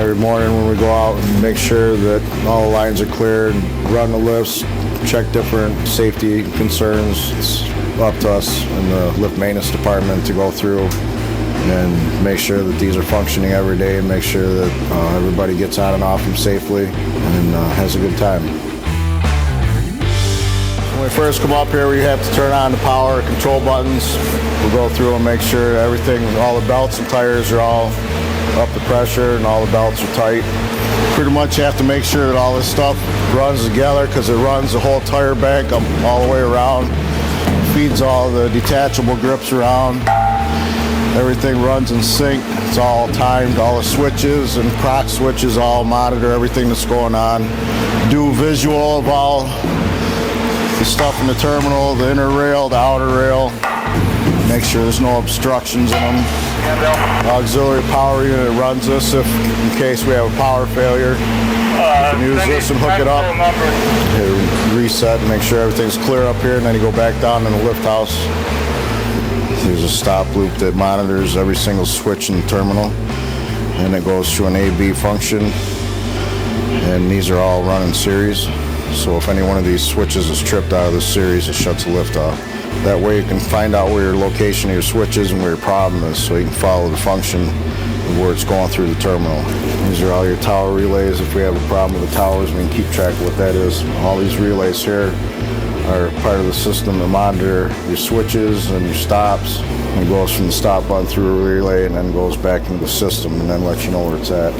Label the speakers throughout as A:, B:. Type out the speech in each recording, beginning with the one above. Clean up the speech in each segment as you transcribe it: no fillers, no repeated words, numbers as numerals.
A: every morning when we go out and make sure that all the lines are clear and run the lifts, check different safety concerns. It's up to us in the lift maintenance department to go through and make sure that these are functioning every day and make sure that everybody gets on and off them safely and has a good time. When we first come up here, we have to turn on the power control buttons. We'll go through and make sure everything, all the belts and tires are all up to pressure and all the belts are tight. Pretty much you have to make sure that all this stuff runs together because it runs the whole tire bank all the way around. Feeds all the detachable grips around. Everything runs in sync. It's all timed. All the switches and proc switches all monitor everything that's going on. Do visual of all the stuff in the terminal, the inner rail, the outer rail. Make sure there's no obstructions in them. The auxiliary power unit runs this if in case we have a power failure. You can use this and hook it up. Reset and make sure everything's clear up here, and then you go back down in the lift house. There's a stop loop that monitors every single switch in the terminal, and it goes through an A/B function, and these are all run in series. So if any one of these switches is tripped out of the series, it shuts the lift off. That way you can find out where your location of your switch is and where your problem is, so you can follow the function of where it's going through the terminal. These are all your tower relays. If we have a problem with the towers, we can keep track of what that is. All these relays here are part of the system to monitor your switches and your stops. It goes from the stop button through a relay and then goes back into the system and then lets you know where it's at.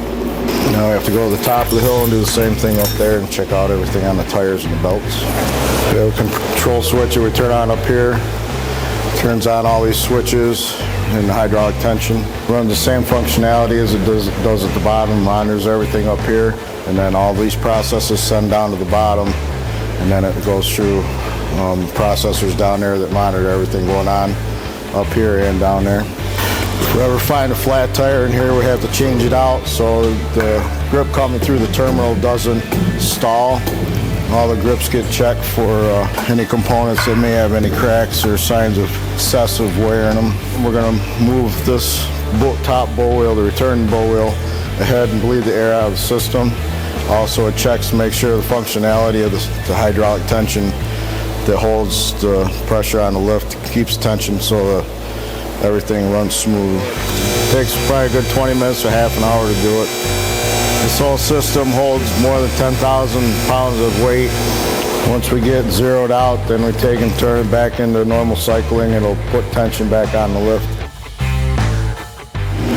A: Now we have to go to the top of the hill and do the same thing up there and check out everything on the tires and the belts. We have a control switch that we turn on up here. Turns on all these switches and the hydraulic tension. Runs the same functionality as it does at the bottom. Monitors everything up here, and then all these processes send down to the bottom, and then it goes through processors down there that monitor everything going on up here and down there. If we ever find a flat tire in here, we have to change it out so the grip coming through the terminal doesn't stall. All the grips get checked for any components that may have any cracks or signs of excessive wear in them. We're going to move this top bow wheel, the return bow wheel, ahead and bleed the air out of the system. Also it checks to make sure the functionality of the hydraulic tension that holds the pressure on the lift keeps tension so that everything runs smooth. It takes probably a good 20 minutes to half an hour to do it. This whole system holds more than 10,000 pounds of weight. Once we get zeroed out, then we take and turn it back into normal cycling. It'll put tension back on the lift.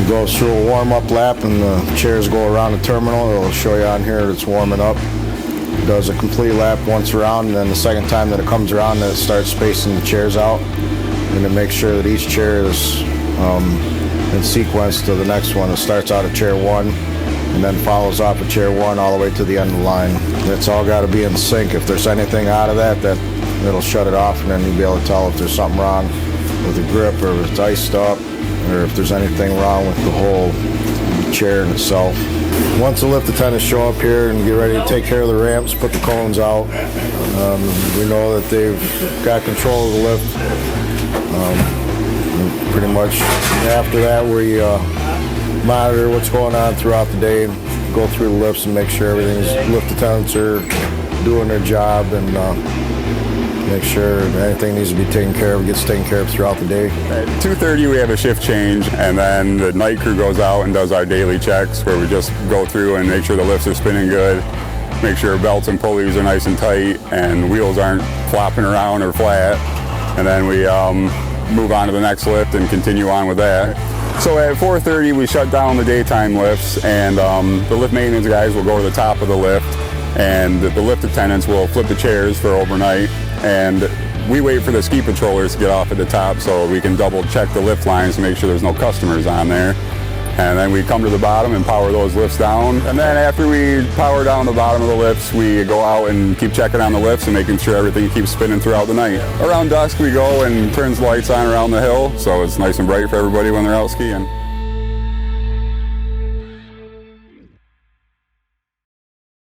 A: It goes through a warm-up lap and the chairs go around the terminal. It'll show you on here that it's warming up. It does a complete lap once around, and then the second time that it comes around, then it starts spacing the chairs out. And to make sure that each chair is in sequence to the next one. It starts out at chair 1 and then follows off at chair 1 all the way to the end of the line. It's all got to be in sync. If there's anything out of that, it'll shut it off, and then you'll be able to tell if there's something wrong with the grip or if it's iced up or if there's anything wrong with the whole chair in itself. Once the lift attendants show up here and get ready to take care of the ramps, put the cones out, we know that they've got control of the lift. Pretty much after that we monitor what's going on throughout the day, go through the lifts and make sure lift attendants are doing their job and make sure anything needs to be taken care of gets taken care of throughout the day.
B: At 2:30 we have a shift change, and then the night crew goes out and does our daily checks where we just go through and make sure the lifts are spinning good, make sure belts and pulleys are nice and tight and wheels aren't flopping around or flat, and then we move on to the next lift and continue on with that. So at 4:30 we shut down the daytime lifts, and the lift maintenance guys will go to the top of the lift, and the lift attendants will flip the chairs for overnight, and we wait for the ski patrollers to get off at the top so we can double check the lift lines to make sure there's no customers on there. And then we come to the bottom and power those lifts down. And then after we power down the bottom of the lifts, we go out and keep checking on the lifts and making sure everything keeps spinning throughout the night. Around dusk we go and turns lights on around the hill, so it's nice and bright for everybody when they're out skiing.